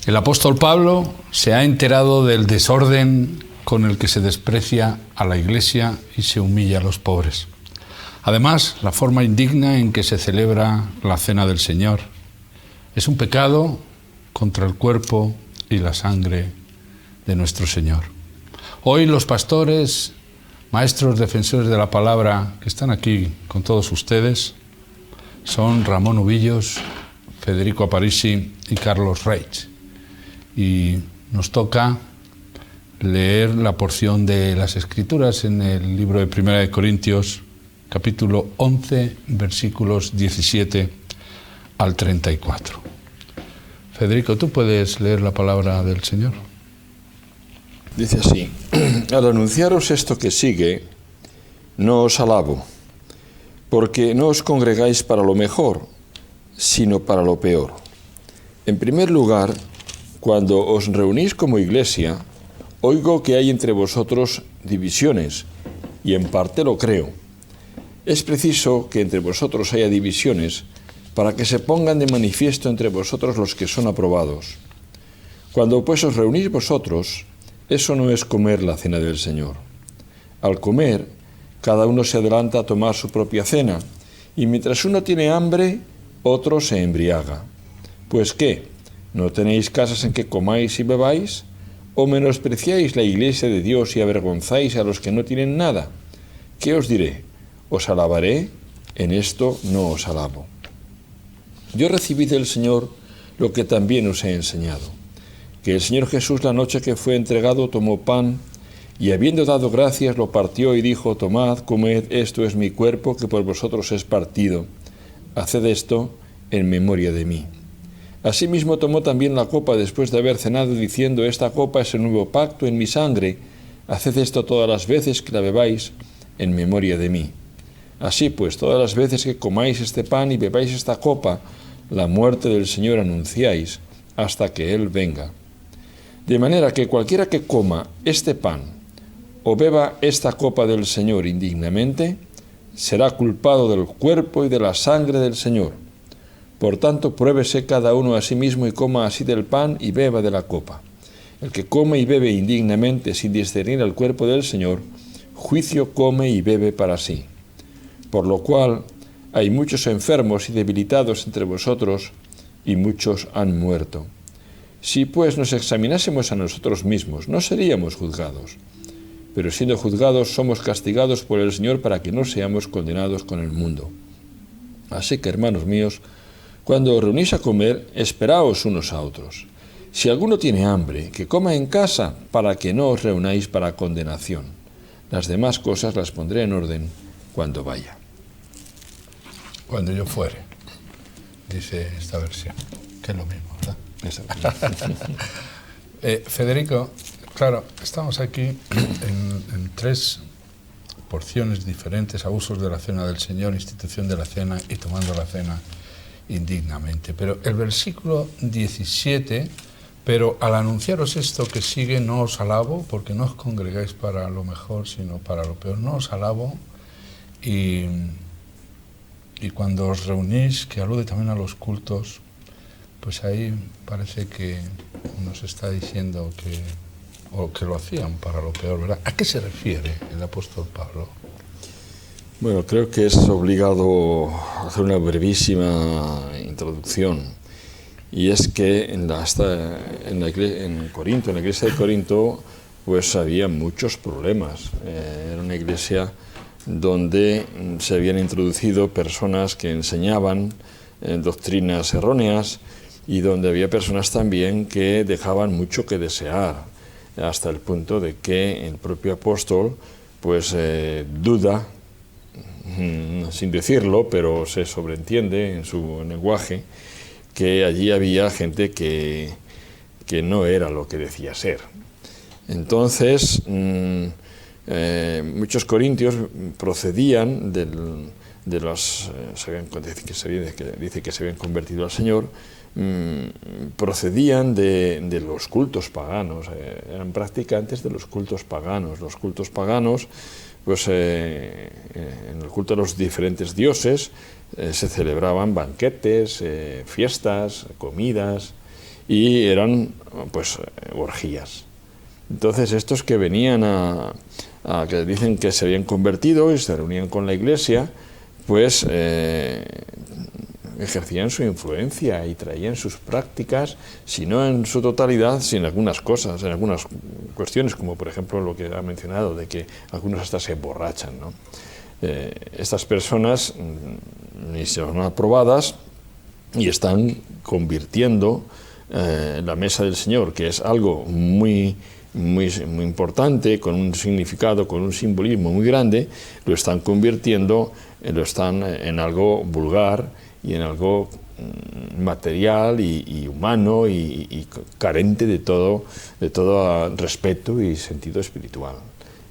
El apóstol Pablo se ha enterado del desorden con el que se desprecia a la Iglesia y se humilla a los pobres. Además, la forma indigna en que se celebra la Cena del Señor es un pecado contra el cuerpo y la sangre de nuestro Señor. Hoy los pastores, maestros defensores de la palabra que están aquí con todos ustedes son Ramón Ubillos, Federico Aparici y Carlos Reich. Y nos toca leer la porción de las Escrituras en el libro de Primera de Corintios, capítulo 11, versículos 17 al 34. Federico, ¿tú puedes leer la palabra del Señor? Dice así: al anunciaros esto que sigue, no os alabo, porque no os congregáis para lo mejor, sino para lo peor. En primer lugar, cuando os reunís como iglesia, oigo que hay entre vosotros divisiones, y en parte lo creo. Es preciso que entre vosotros haya divisiones para que se pongan de manifiesto entre vosotros los que son aprobados. Cuando pues os reunís vosotros, eso no es comer la cena del Señor. Al comer, cada uno se adelanta a tomar su propia cena, y mientras uno tiene hambre, otro se embriaga. Pues ¿qué? ¿No tenéis casas en que comáis y bebáis? ¿O menospreciáis la iglesia de Dios y avergonzáis a los que no tienen nada? ¿Qué os diré? ¿Os alabaré? En esto no os alabo. Yo recibí del Señor lo que también os he enseñado, que el Señor Jesús, la noche que fue entregado, tomó pan, y habiendo dado gracias, lo partió y dijo: tomad, comed, esto es mi cuerpo, que por vosotros es partido. Haced esto en memoria de mí. Asimismo tomó también la copa después de haber cenado, diciendo: esta copa es el nuevo pacto en mi sangre. Haced esto todas las veces que la bebáis en memoria de mí. Así pues, todas las veces que comáis este pan y bebáis esta copa, la muerte del Señor anunciáis hasta que Él venga. De manera que cualquiera que coma este pan o beba esta copa del Señor indignamente, será culpado del cuerpo y de la sangre del Señor. Por tanto, pruébese cada uno a sí mismo y coma así del pan y beba de la copa. El que come y bebe indignamente sin discernir el cuerpo del Señor, juicio come y bebe para sí. Por lo cual hay muchos enfermos y debilitados entre vosotros, y muchos han muerto. Si pues nos examinásemos a nosotros mismos, no seríamos juzgados. Pero siendo juzgados, somos castigados por el Señor para que no seamos condenados con el mundo. Así que, hermanos míos, cuando os reunís a comer, esperaos unos a otros. Si alguno tiene hambre, que coma en casa, para que no os reunáis para condenación. Las demás cosas las pondré en orden cuando vaya. Cuando yo fuere, dice esta versión, que es lo mismo, ¿verdad? Federico, claro, estamos aquí en tres porciones diferentes: abusos de la cena del Señor, institución de la cena y tomando la cena indignamente. Pero el versículo 17, pero al anunciaros esto que sigue, no os alabo, porque no os congregáis para lo mejor, sino para lo peor. No os alabo, y cuando os reunís, que alude también a los cultos, pues ahí parece que nos está diciendo que lo hacían para lo peor, ¿verdad? ¿A qué se refiere el apóstol Pablo? Bueno, creo que es obligado hacer una brevísima introducción. Y es que en la iglesia de Corinto, pues había muchos problemas. Era una iglesia donde se habían introducido personas que enseñaban doctrinas erróneas, y donde había personas también que dejaban mucho que desear, hasta el punto de que el propio apóstol pues duda, sin decirlo, pero se sobreentiende en su lenguaje, que allí había gente que no era lo que decía ser. Entonces, muchos corintios procedían de los dice que se habían convertido al Señor, procedían de los cultos paganos, eran practicantes de los cultos paganos. Los cultos paganos, pues en el culto a los diferentes dioses se celebraban banquetes, fiestas, comidas, y eran pues orgías. Entonces estos que venían que dicen que se habían convertido y se reunían con la Iglesia, pues ejercían su influencia y traían sus prácticas, si no en su totalidad, si en algunas cosas, en algunas cuestiones, como por ejemplo lo que ha mencionado, de que algunos hasta se emborrachan, ¿no? Estas personas ni son aprobadas y están convirtiendo la mesa del Señor, que es algo muy importante, con un significado, con un simbolismo muy grande, lo están convirtiendo, en algo vulgar y en algo material y humano y carente de todo respeto y sentido espiritual.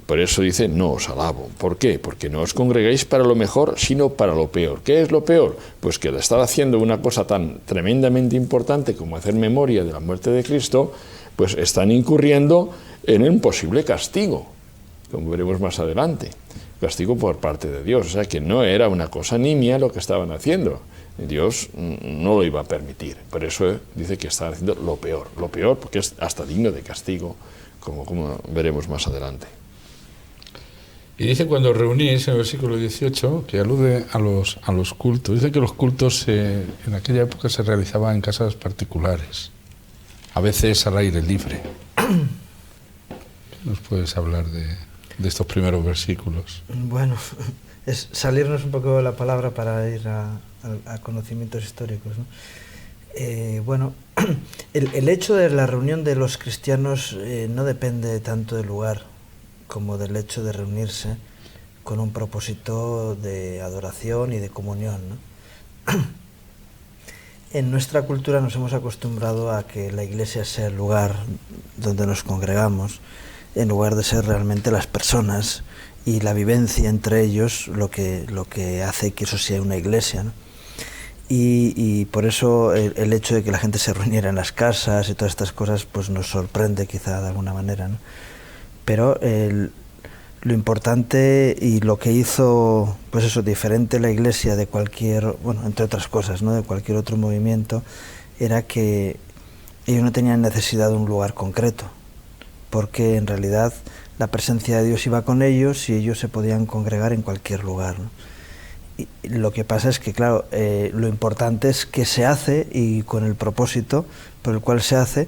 Por eso dice, no os alabo. ¿Por qué? Porque no os congregáis para lo mejor, sino para lo peor. ¿Qué es lo peor? Pues que al estar haciendo una cosa tan tremendamente importante como hacer memoria de la muerte de Cristo, pues están incurriendo en un posible castigo, como veremos más adelante. Castigo por parte de Dios. O sea, que no era una cosa nimia lo que estaban haciendo. Dios no lo iba a permitir. Por eso dice que estaban haciendo lo peor porque es hasta digno de castigo, como veremos más adelante. Y dice cuando reunís, en el versículo 18, que alude a los cultos, dice que los cultos en aquella época se realizaban en casas particulares, a veces al aire libre. ¿Qué nos puedes hablar de estos primeros versículos? Bueno, es salirnos un poco de la palabra para ir a conocimientos históricos, ¿no? Bueno, el hecho de la reunión de los cristianos no depende tanto del lugar como del hecho de reunirse con un propósito de adoración y de comunión, ¿no? En nuestra cultura nos hemos acostumbrado a que la iglesia sea el lugar donde nos congregamos, en lugar de ser realmente las personas y la vivencia entre ellos lo que hace que eso sea una iglesia, ¿no? Y por eso el hecho de que la gente se reuniera en las casas y todas estas cosas pues nos sorprende quizá de alguna manera, ¿no? Pero lo importante y lo que hizo, pues eso, diferente la Iglesia de cualquier, bueno, entre otras cosas, ¿no?, de cualquier otro movimiento, era que ellos no tenían necesidad de un lugar concreto, porque en realidad la presencia de Dios iba con ellos y ellos se podían congregar en cualquier lugar, ¿no? Y lo que pasa es que, claro, lo importante es que se hace y con el propósito por el cual se hace.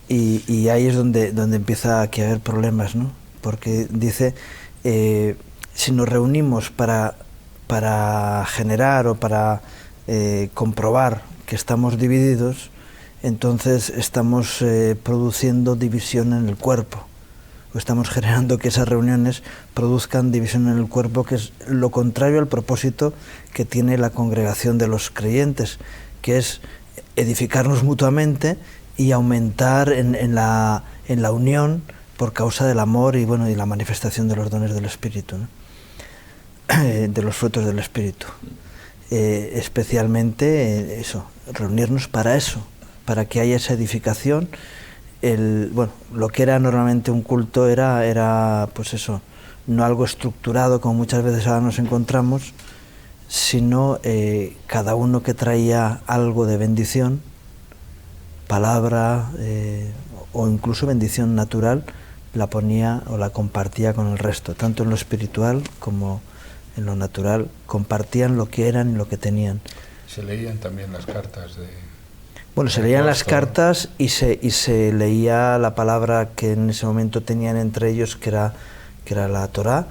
Y ahí es donde empieza a haber problemas, ¿no? Porque dice, si nos reunimos para generar o para comprobar que estamos divididos, entonces estamos produciendo división en el cuerpo. O estamos generando que esas reuniones produzcan división en el cuerpo, que es lo contrario al propósito que tiene la congregación de los creyentes, que es edificarnos mutuamente y aumentar en la unión por causa del amor y bueno y la manifestación de los dones del Espíritu, ¿no? De los frutos del Espíritu. Especialmente eso, reunirnos para eso, para que haya esa edificación. Lo que era normalmente un culto era pues eso, no algo estructurado como muchas veces ahora nos encontramos, sino cada uno que traía algo de bendición, palabra o incluso bendición natural, la ponía o la compartía con el resto, tanto en lo espiritual como en lo natural, compartían lo que eran y lo que tenían. Se leían también las cartas de... Bueno, se leían las cartas y se leía la palabra que en ese momento tenían entre ellos, que era la Torá,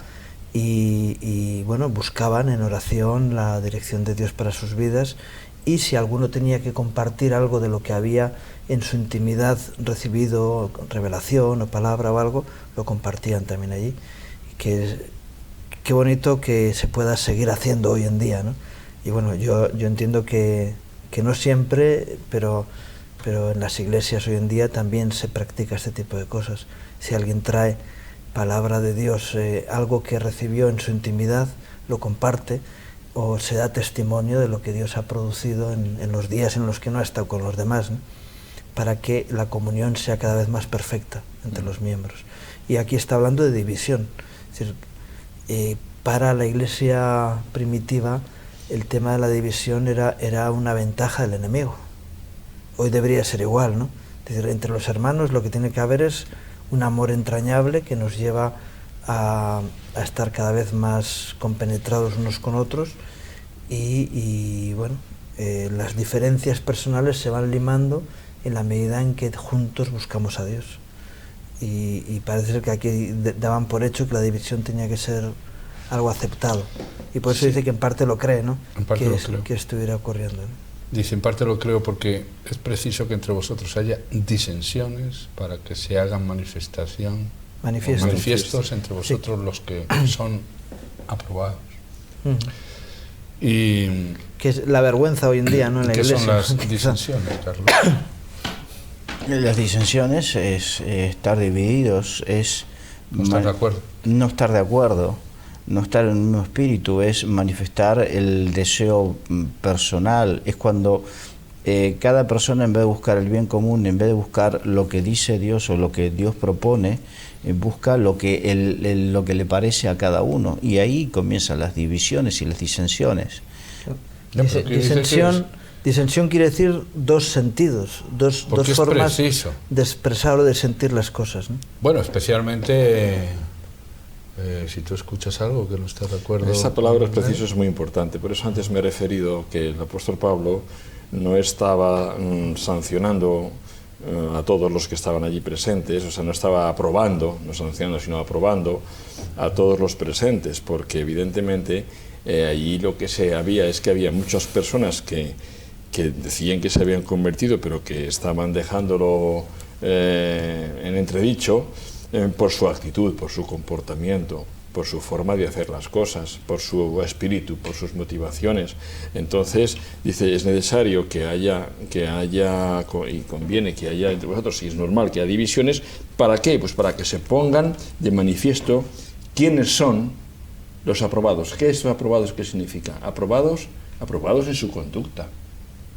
y bueno, buscaban en oración la dirección de Dios para sus vidas. Y si alguno tenía que compartir algo de lo que había en su intimidad recibido, revelación o palabra o algo, lo compartían también allí. Qué bonito que se pueda seguir haciendo hoy en día, ¿no? Y bueno, yo entiendo que no siempre, pero en las iglesias hoy en día también se practica este tipo de cosas. Si alguien trae palabra de Dios, algo que recibió en su intimidad, lo comparte, o se da testimonio de lo que Dios ha producido en los días en los que no ha estado con los demás, ¿no?, para que la comunión sea cada vez más perfecta entre los miembros. Y aquí está hablando de división. Es decir, para la iglesia primitiva el tema de la división era una ventaja del enemigo. hoy debería ser igual, ¿no? Es decir, entre los hermanos lo que tiene que haber es un amor entrañable que nos lleva a estar cada vez más compenetrados unos con otros y bueno, las diferencias personales se van limando en la medida en que juntos buscamos a Dios. Y parece ser que aquí daban por hecho que la división tenía que ser algo aceptado. Y por eso dice que en parte lo cree, ¿no? En parte lo creo. Que estuviera ocurriendo, ¿no? Dice, en parte lo creo porque es preciso que entre vosotros haya disensiones para que se hagan manifiestos entre vosotros los que son aprobados. Y que es la vergüenza hoy en día, ¿no? En la iglesia. ¿Qué son las disensiones, Carlos? Las disensiones es estar divididos, es no estar de acuerdo. No estar de acuerdo, no estar en el mismo espíritu, es manifestar el deseo personal, es cuando cada persona, en vez de buscar el bien común, en vez de buscar lo que dice Dios o lo que Dios propone, busca lo que le parece a cada uno, y ahí comienzan las divisiones y las disensiones. Disensión quiere decir dos sentidos, dos formas de expresar o de sentir las cosas, ¿no? Bueno, especialmente si tú escuchas algo que no estás de acuerdo. Esa palabra es preciso, es muy importante. Por eso antes me he referido que el apóstol Pablo no estaba sancionando a todos los que estaban allí presentes, o sea, no estaba aprobando, no sancionando, sino aprobando a todos los presentes, porque evidentemente allí lo que se había es que había muchas personas que decían que se habían convertido, pero que estaban dejándolo en entredicho por su actitud, por su comportamiento, por su forma de hacer las cosas, por su espíritu, por sus motivaciones. Entonces, dice, es necesario que haya, y conviene que haya entre vosotros, y es normal que haya divisiones. ¿Para qué? Pues para que se pongan de manifiesto quiénes son los aprobados. ¿Qué es aprobados? ¿Qué significa? Aprobados en su conducta,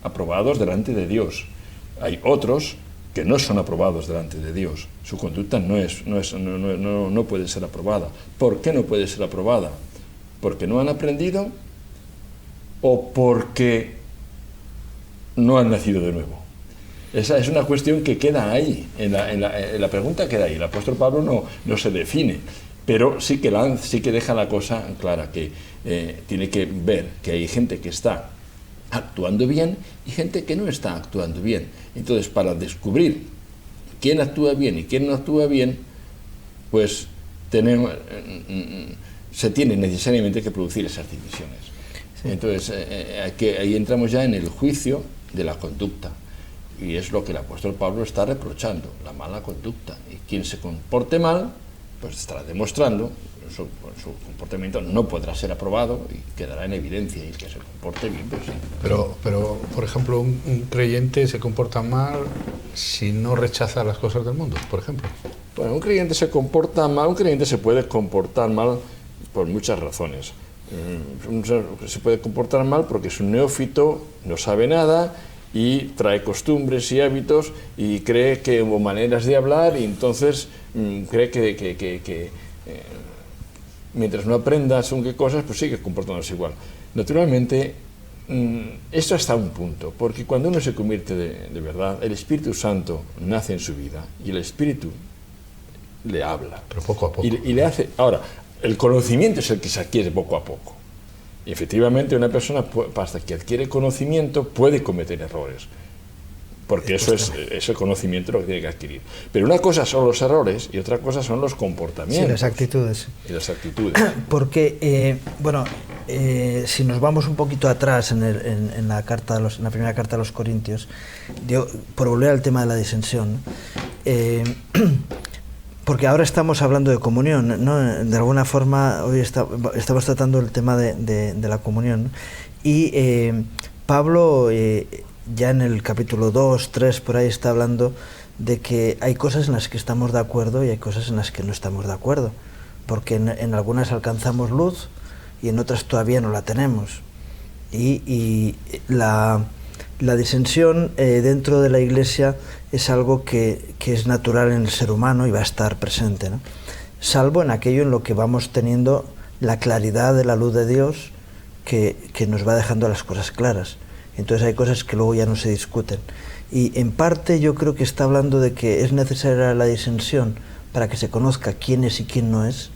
aprobados delante de Dios. Hay otros que no son aprobados delante de Dios. Su conducta no puede ser aprobada. ¿Por qué no puede ser aprobada? ¿Porque no han aprendido o porque no han nacido de nuevo? Esa es una cuestión que queda ahí, en la pregunta queda ahí. El apóstol Pablo no se define, pero sí que deja la cosa clara, que tiene que ver que hay gente que está actuando bien y gente que no está actuando bien. Entonces, para descubrir quién actúa bien y quién no actúa bien, pues se tiene necesariamente que producir esas divisiones. Sí. Entonces, ahí entramos ya en el juicio de la conducta, y es lo que el apóstol Pablo está reprochando, la mala conducta. Y quien se comporte mal, pues estará demostrando su comportamiento no podrá ser aprobado y quedará en evidencia, y el que se comporte bien, pues sí. Pero por ejemplo, un creyente se comporta mal si no rechaza las cosas del mundo, por ejemplo. Bueno, un creyente se puede comportar mal por muchas razones. Se puede comportar mal porque es un neófito, no sabe nada y trae costumbres y hábitos y cree que hubo maneras de hablar, y entonces cree que mientras no aprenda según qué cosas, pues sigue comportándose igual. Naturalmente, esto hasta un punto, porque cuando uno se convierte de verdad, el Espíritu Santo nace en su vida y el Espíritu le habla. Pero poco a poco. Y le hace. Ahora, el conocimiento es el que se adquiere poco a poco. Y efectivamente una persona, hasta que adquiere conocimiento, puede cometer errores. Porque eso es el conocimiento lo que tiene que adquirir. Pero una cosa son los errores y otra cosa son los comportamientos. Sí, las actitudes. Y las actitudes. Porque, si nos vamos un poquito atrás en la primera carta a los Corintios, por volver al tema de la disensión, porque ahora estamos hablando de comunión, ¿no? De alguna forma hoy estamos tratando el tema de la comunión, ¿no? Y Pablo ya en el capítulo 2, 3, por ahí está hablando de que hay cosas en las que estamos de acuerdo y hay cosas en las que no estamos de acuerdo, porque en algunas alcanzamos luz y en otras todavía no la tenemos. Y la disensión dentro de la Iglesia es algo que es natural en el ser humano y va a estar presente, ¿no? Salvo en aquello en lo que vamos teniendo la claridad de la luz de Dios que nos va dejando las cosas claras. Entonces hay cosas que luego ya no se discuten. Y en parte yo creo que está hablando de que es necesaria la disensión para que se conozca quién es y quién no es,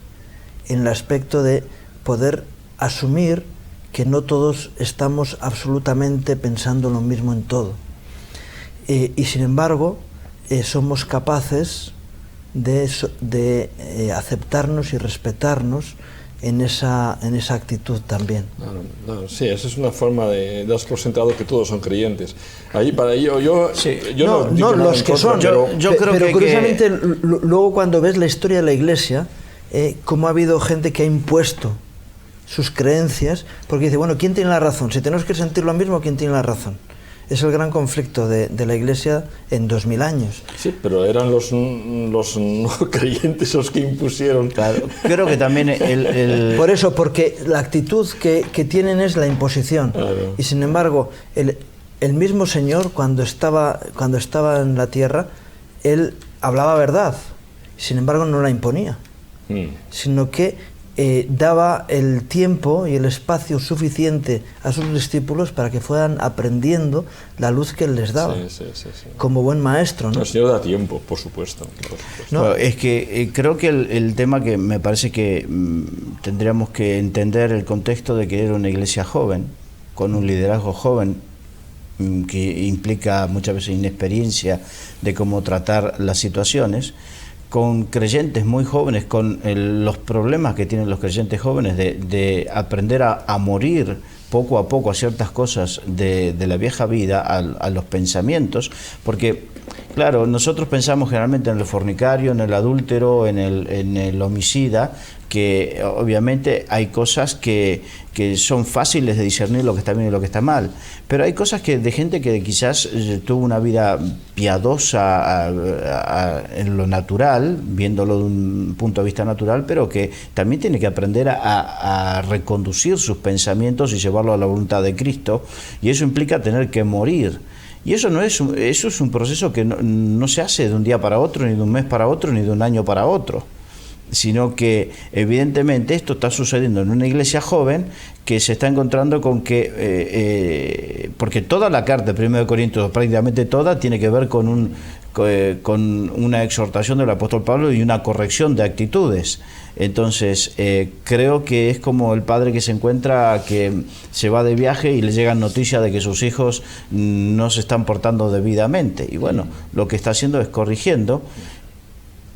en el aspecto de poder asumir que no todos estamos absolutamente pensando lo mismo en todo. Y sin embargo, somos capaces de aceptarnos y respetarnos en esa actitud también. Claro, sí, esa es una forma de dar por sentado que todos son creyentes. Ahí para ello yo no digo nada los en que contra, son, pero curiosamente luego cuando ves la historia de la Iglesia, cómo ha habido gente que ha impuesto sus creencias, porque dice, bueno, ¿quién tiene la razón? Si tenemos que sentir lo mismo, ¿quién tiene la razón? Es el gran conflicto de la Iglesia en 2000 años. Sí, pero eran los no creyentes los que impusieron. Claro, creo que también Por eso, porque la actitud que tienen es la imposición. Claro. Y sin embargo, el mismo Señor, cuando estaba en la tierra, Él hablaba verdad. Sin embargo, no la imponía. Sino que daba el tiempo y el espacio suficiente a sus discípulos para que fueran aprendiendo la luz que Él les daba. Sí. Como buen maestro, ¿no? El Señor da tiempo, por supuesto. No. Bueno, es que creo que el tema que me parece que tendríamos que entender el contexto de que era una iglesia joven, con un liderazgo joven, que implica muchas veces inexperiencia de cómo tratar las situaciones, con creyentes muy jóvenes, con los problemas que tienen los creyentes jóvenes de aprender a morir poco a poco a ciertas cosas de la vieja vida, a los pensamientos, porque claro, nosotros pensamos generalmente en el fornicario, en el adúltero, en el homicida, que obviamente hay cosas que son fáciles de discernir lo que está bien y lo que está mal, pero hay cosas de gente que quizás tuvo una vida piadosa en lo natural, viéndolo de un punto de vista natural, pero que también tiene que aprender a reconducir sus pensamientos y llevarlo a la voluntad de Cristo, y eso implica tener que morir. Y eso es un proceso que no se hace de un día para otro, ni de un mes para otro, ni de un año para otro, sino que evidentemente esto está sucediendo en una iglesia joven que se está encontrando con que, porque toda la carta de 1 Corintios, prácticamente toda, tiene que ver con una exhortación del apóstol Pablo y una corrección de actitudes. Entonces, creo que es como el padre que se encuentra, que se va de viaje y le llegan noticias de que sus hijos no se están portando debidamente. Y bueno, lo que está haciendo es corrigiendo.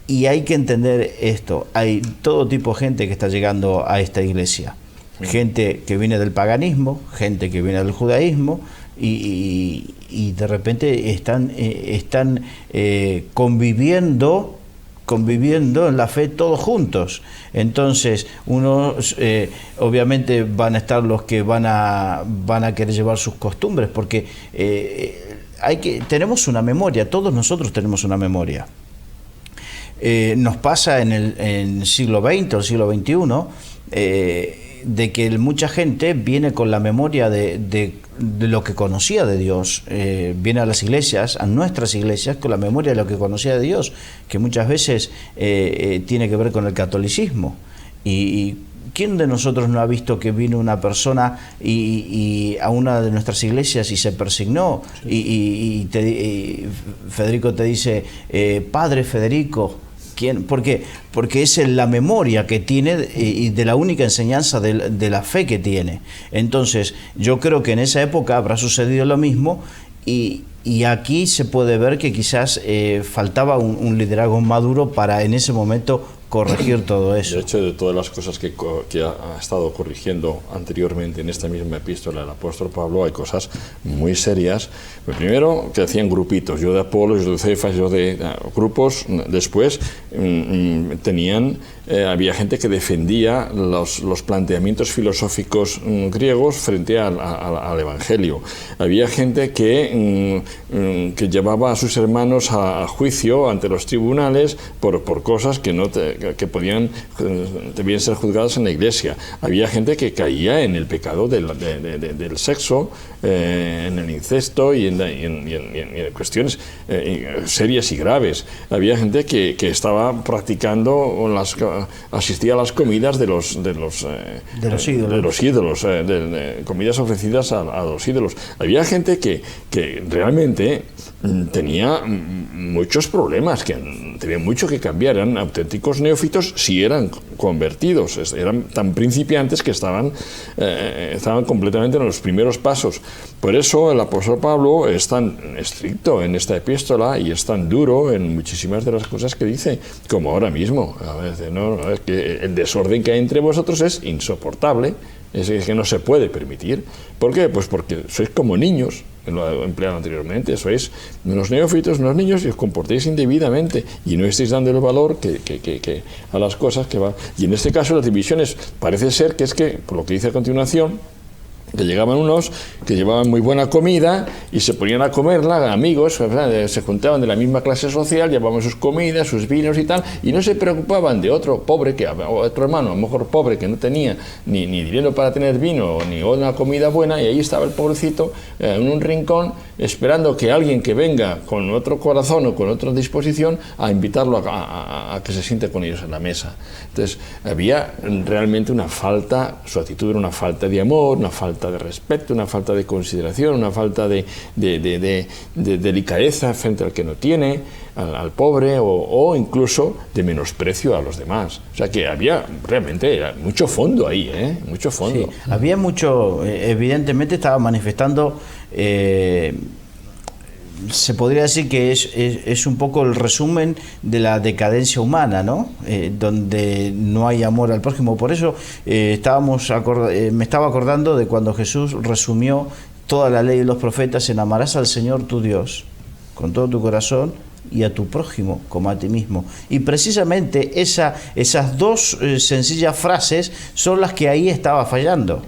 Y hay que entender esto. Hay todo tipo de gente que está llegando a esta iglesia. Gente que viene del paganismo, gente que viene del judaísmo, y de repente están conviviendo en la fe todos juntos. Entonces, unos obviamente van a estar los que van a querer llevar sus costumbres, porque tenemos una memoria, todos nosotros tenemos una memoria. Nos pasa en el siglo XX o el siglo XXI, de que mucha gente viene con la memoria de lo que conocía de Dios, viene a las iglesias, a nuestras iglesias, con la memoria de lo que conocía de Dios, que muchas veces tiene que ver con el catolicismo. Y ¿quién de nosotros no ha visto que vino una persona y a una de nuestras iglesias y se persignó? Sí. Y Federico te dice, Padre Federico. ¿Quién? ¿Por qué? Porque es la memoria que tiene y de la única enseñanza de la fe que tiene. Entonces, yo creo que en esa época habrá sucedido lo mismo, y aquí se puede ver que quizás faltaba un liderazgo maduro para en ese momento corregir todo eso. De hecho, de todas las cosas que ha estado corrigiendo anteriormente en esta misma epístola el apóstol Pablo, hay cosas muy serias. Pues primero, que hacían grupitos, yo de Apolos, yo de Cefas, yo de grupos. Después había gente que defendía los planteamientos filosóficos griegos frente al Evangelio. Había gente que llevaba a sus hermanos a juicio ante los tribunales por cosas que debían ser juzgadas en la iglesia. Había gente que caía en el pecado del sexo en el incesto y en cuestiones serias y graves. Había gente que estaba practicando, asistía a las comidas de los ídolos, comidas ofrecidas a los ídolos. Había gente que realmente tenía muchos problemas, que tenían mucho que cambiar, eran auténticos neófitos si eran convertidos, eran tan principiantes que estaban completamente en los primeros pasos. Por eso el apóstol Pablo es tan estricto en esta epístola y es tan duro en muchísimas de las cosas que dice, como ahora mismo. A veces, es que el desorden que hay entre vosotros es insoportable, es que no se puede permitir. ¿Por qué? Pues porque sois como niños, lo he empleado anteriormente, sois unos neófitos, unos niños, y os comportéis indebidamente y no estáis dando el valor que a las cosas que va. Y en este caso las divisiones parece ser que es que, por lo que dice a continuación, que llegaban unos que llevaban muy buena comida y se ponían a comerla, amigos, se juntaban de la misma clase social, llevaban sus comidas, sus vinos y tal, y no se preocupaban de otro pobre, o otro hermano, a lo mejor pobre, que no tenía ni dinero para tener vino, ni una comida buena, y ahí estaba el pobrecito en un rincón, esperando que alguien que venga con otro corazón o con otra disposición a invitarlo a que se siente con ellos en la mesa. Entonces, había realmente una falta, su actitud era una falta de amor, una falta de respeto, una falta de consideración, una falta de delicadeza frente al que no tiene, al pobre, o incluso de menosprecio a los demás. O sea que había realmente mucho fondo ahí, mucho fondo. Sí, había mucho, evidentemente estaba manifestando, se podría decir que es un poco el resumen de la decadencia humana, ¿no? Donde no hay amor al prójimo. Por eso me estaba acordando de cuando Jesús resumió toda la ley y los profetas en amarás al Señor tu Dios con todo tu corazón y a tu prójimo como a ti mismo. Y precisamente esas dos sencillas frases son las que ahí estaba fallando.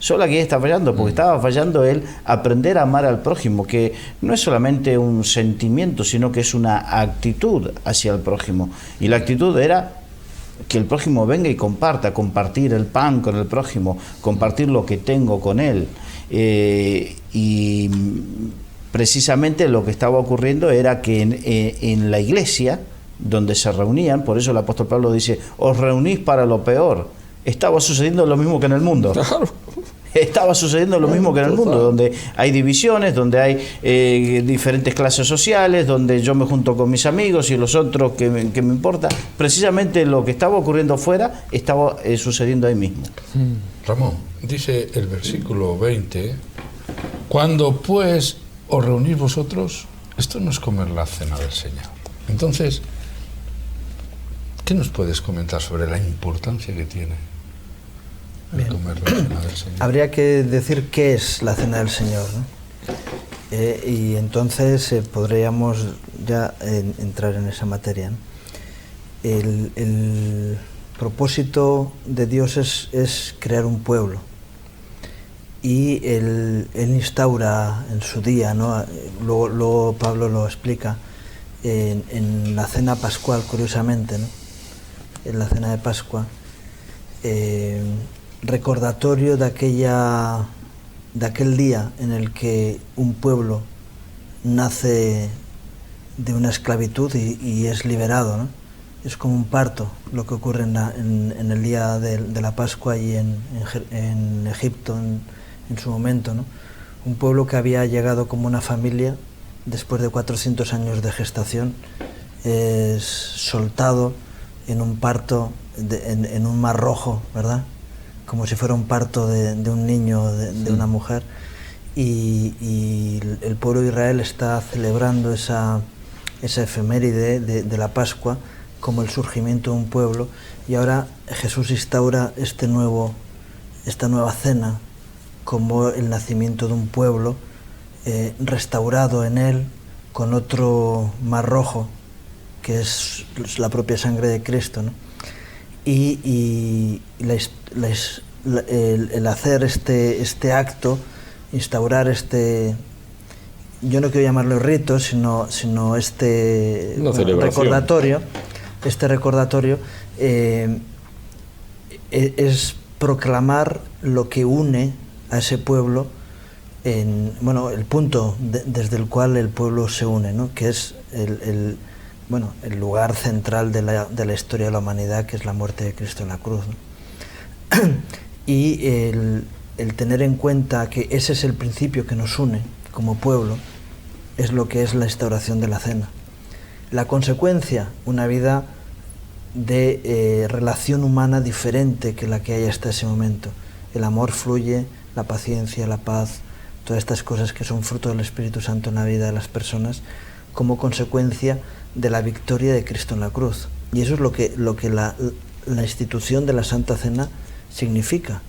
Solo aquí está fallando, porque estaba fallando el aprender a amar al prójimo, que no es solamente un sentimiento, sino que es una actitud hacia el prójimo. Y la actitud era que el prójimo venga y compartir el pan con el prójimo, compartir lo que tengo con él. Y precisamente lo que estaba ocurriendo era que en la iglesia, donde se reunían, por eso el apóstol Pablo dice, os reunís para lo peor. Estaba sucediendo lo mismo que en el mundo. Claro. Estaba sucediendo lo mismo que en el mundo, donde hay divisiones, donde hay diferentes clases sociales, donde yo me junto con mis amigos y los otros que me importa. Precisamente lo que estaba ocurriendo afuera estaba sucediendo ahí mismo. Ramón, dice el versículo 20, cuando pues os reunís vosotros, esto no es comer la cena del Señor. Entonces, ¿qué nos puedes comentar sobre la importancia que tiene el comer la cena del Señor? Habría que decir qué es la cena del Señor, ¿no? Y entonces podríamos ya entrar en esa materia, ¿no? El propósito de Dios es crear un pueblo, y él instaura en su día, ¿no? Luego Pablo lo explica en la cena pascual, curiosamente, ¿no? En la cena de Pascua, recordatorio de aquel día en el que un pueblo nace de una esclavitud y es liberado, ¿no? Es como un parto lo que ocurre en el día de la Pascua y en Egipto en su momento, ¿no? Un pueblo que había llegado como una familia después de 400 años de gestación, es soltado en un parto, en un mar rojo, ¿verdad? Como si fuera un parto de un niño, de una mujer, y el pueblo de Israel está celebrando esa efeméride de la Pascua como el surgimiento de un pueblo, y ahora Jesús instaura esta nueva cena como el nacimiento de un pueblo restaurado en él, con otro mar rojo, que es la propia sangre de Cristo, ¿no? Y el hacer este acto, instaurar yo no quiero llamarlo rito, sino recordatorio, es proclamar lo que une a ese pueblo el punto desde el cual el pueblo se une, ¿no? Que es el lugar central de la historia de la humanidad, que es la muerte de Cristo en la cruz, ¿no? Y el tener en cuenta que ese es el principio que nos une como pueblo, es lo que es la instauración de la cena. La consecuencia, una vida de relación humana diferente que la que hay hasta ese momento. El amor fluye, la paciencia, la paz, todas estas cosas que son fruto del Espíritu Santo en la vida de las personas, como consecuencia de la victoria de Cristo en la cruz. Y eso es lo que la institución de la Santa Cena significa.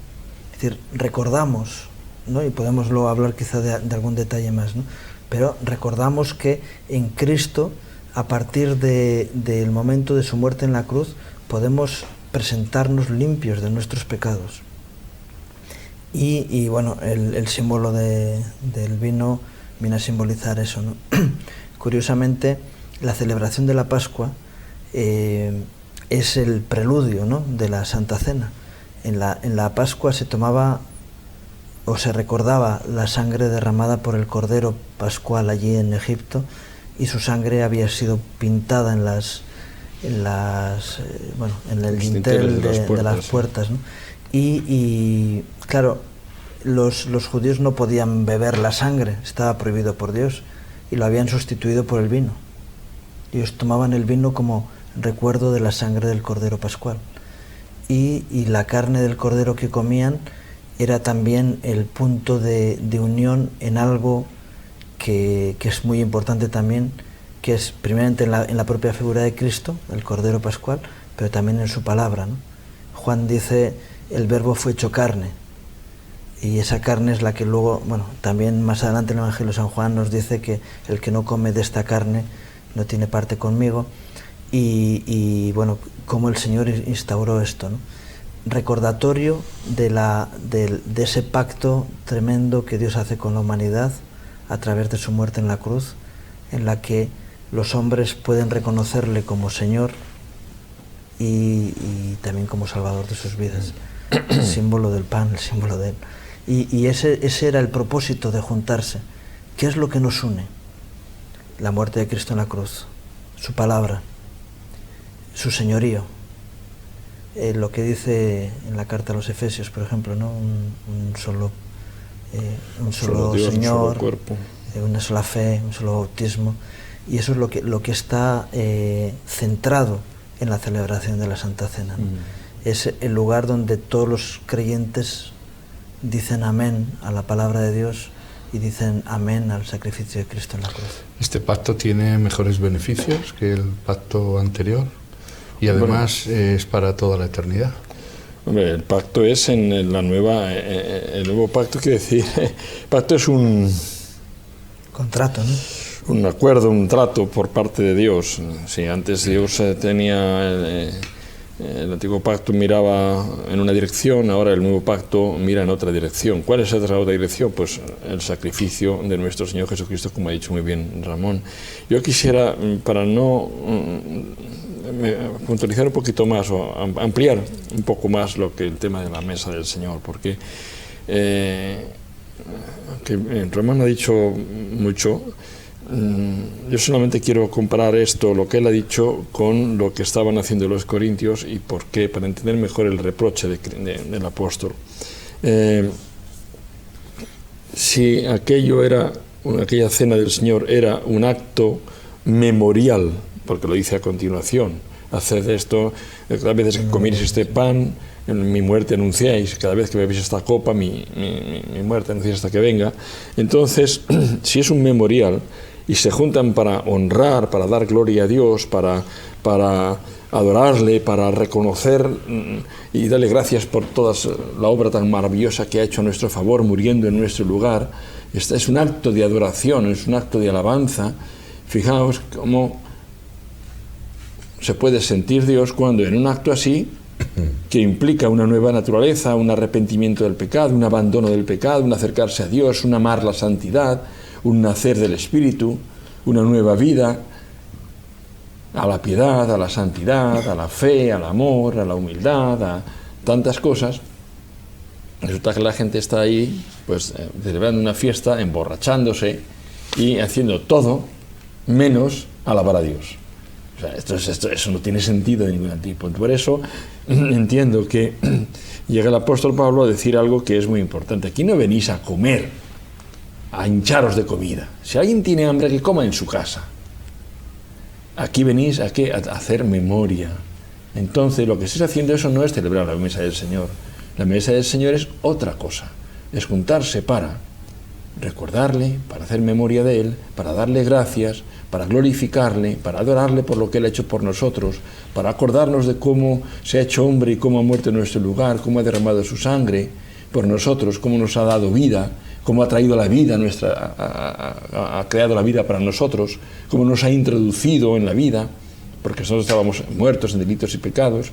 Es decir, recordamos, ¿no? Y podemos luego hablar quizá de algún detalle más, ¿no? Pero recordamos que en Cristo, a partir del momento de su muerte en la cruz, podemos presentarnos limpios de nuestros pecados. Y bueno, el símbolo del vino viene a simbolizar eso, ¿no? Curiosamente, la celebración de la Pascua es el preludio, ¿no?, de la Santa Cena. En la Pascua se tomaba o se recordaba la sangre derramada por el Cordero Pascual allí en Egipto, y su sangre había sido pintada en el dintel de las puertas, ¿no? Y claro, los judíos no podían beber la sangre, estaba prohibido por Dios, y lo habían sustituido por el vino. Ellos tomaban el vino como recuerdo de la sangre del Cordero Pascual. Y la carne del Cordero que comían era también el punto de unión en algo que es muy importante también, que es primeramente en la propia figura de Cristo, el Cordero Pascual, pero también en su palabra, ¿no? Juan dice, el Verbo fue hecho carne, y esa carne es la que luego, también más adelante en el Evangelio de San Juan nos dice que el que no come de esta carne no tiene parte conmigo, y cómo el Señor instauró esto, ¿no? Recordatorio de ese pacto tremendo que Dios hace con la humanidad a través de su muerte en la cruz, en la que los hombres pueden reconocerle como Señor y también como Salvador de sus vidas. El símbolo del pan, el símbolo de Él. Y ese era el propósito de juntarse. ¿Qué es lo que nos une? La muerte de Cristo en la cruz, su palabra, su señorío. Lo que dice en la carta a los Efesios, por ejemplo, ¿no? Un solo Dios, Señor, un solo cuerpo, una sola fe, un solo bautismo. Y eso es lo que está centrado en la celebración de la Santa Cena, ¿no? Es el lugar donde todos los creyentes dicen amén a la palabra de Dios y dicen amén al sacrificio de Cristo en la cruz. ¿Este pacto tiene mejores beneficios que el pacto anterior? Y además es para toda la eternidad. Hombre, el pacto es en la nueva, el nuevo pacto, quiere decir, pacto es un contrato, ¿no? Un acuerdo, un trato por parte de Dios. Si antes Dios tenía el antiguo pacto miraba en una dirección, ahora el nuevo pacto mira en otra dirección. ¿Cuál es esa otra dirección? Pues el sacrificio de nuestro Señor Jesucristo, como ha dicho muy bien Ramón. Yo quisiera, para no puntualizar un poquito más o ampliar un poco más lo que el tema de la mesa del Señor, porque Ramón ha dicho mucho. Yo solamente quiero comparar esto, lo que él ha dicho, con lo que estaban haciendo los corintios y por qué, para entender mejor el reproche del apóstol. Si aquella cena del Señor era un acto memorial, porque lo dice a continuación, haced esto, cada vez que comierais este pan, en mi muerte anunciáis, cada vez que bebéis esta copa, mi muerte anunciáis hasta que venga. Entonces, si es un memorial, y se juntan para honrar, para dar gloria a Dios, para adorarle, para reconocer y darle gracias por toda la obra tan maravillosa que ha hecho a nuestro favor, muriendo en nuestro lugar. Este es un acto de adoración, es un acto de alabanza. Fijaos cómo se puede sentir Dios cuando en un acto así, que implica una nueva naturaleza, un arrepentimiento del pecado, un abandono del pecado, un acercarse a Dios, un amar la santidad, un nacer del Espíritu, una nueva vida, a la piedad, a la santidad, a la fe, al amor, a la humildad, a tantas cosas, resulta que la gente está ahí, pues, celebrando una fiesta, emborrachándose y haciendo todo menos alabar a Dios. O sea, eso no tiene sentido de ningún tipo. Por eso entiendo que llega el apóstol Pablo a decir algo que es muy importante. Aquí no venís a comer, a hincharos de comida. Si alguien tiene hambre, que coma en su casa. Aquí venís a hacer memoria. Entonces, lo que estáis haciendo, eso no es celebrar la mesa del Señor. La mesa del Señor es otra cosa. Es juntarse para recordarle, para hacer memoria de Él, para darle gracias, para glorificarle, para adorarle por lo que Él ha hecho por nosotros, para acordarnos de cómo se ha hecho hombre y cómo ha muerto en nuestro lugar, cómo ha derramado su sangre por nosotros, cómo nos ha dado vida, cómo ha traído la vida nuestra, ha creado la vida para nosotros, cómo nos ha introducido en la vida, porque nosotros estábamos muertos en delitos y pecados.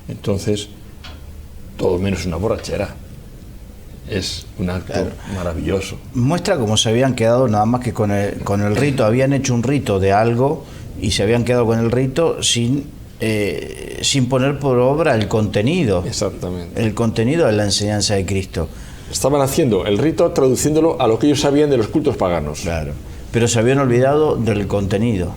Entonces, todo menos una borrachera. Es un acto maravilloso. Muestra cómo se habían quedado nada más que con el rito. Habían hecho un rito de algo y se habían quedado con el rito sin poner por obra el contenido. Exactamente. El contenido de la enseñanza de Cristo. Estaban haciendo el rito traduciéndolo a lo que ellos sabían de los cultos paganos. Claro. Pero se habían olvidado del contenido.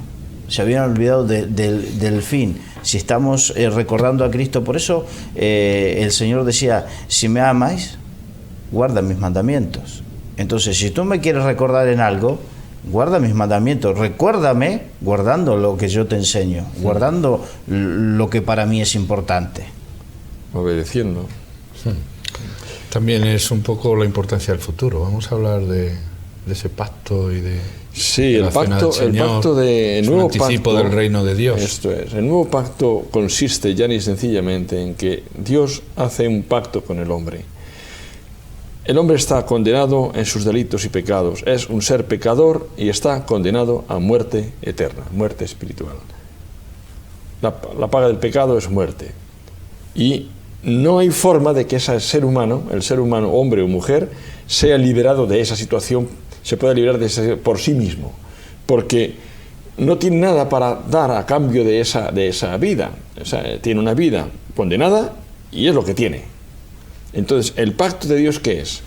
Se habían olvidado del fin. Si estamos recordando a Cristo, por eso el Señor decía: si me amáis, guarda mis mandamientos. Entonces, si tú me quieres recordar en algo, guarda mis mandamientos. Recuérdame guardando lo que yo te enseño, guardando lo que para mí es importante. Obedeciendo. Sí. También es un poco la importancia del futuro. Vamos a hablar de ese pacto y de... Sí, el pacto de nuevo anticipo pacto del reino de Dios. Esto es. El nuevo pacto consiste ya ni sencillamente en que Dios hace un pacto con el hombre. El hombre está condenado en sus delitos y pecados. Es un ser pecador y está condenado a muerte eterna, muerte espiritual. La paga del pecado es muerte. Y no hay forma de que ese ser humano, el ser humano, hombre o mujer, sea liberado de esa situación, se pueda liberar por sí mismo, porque no tiene nada para dar a cambio de esa vida. O sea, tiene una vida condenada y es lo que tiene. Entonces, ¿el pacto de Dios qué es?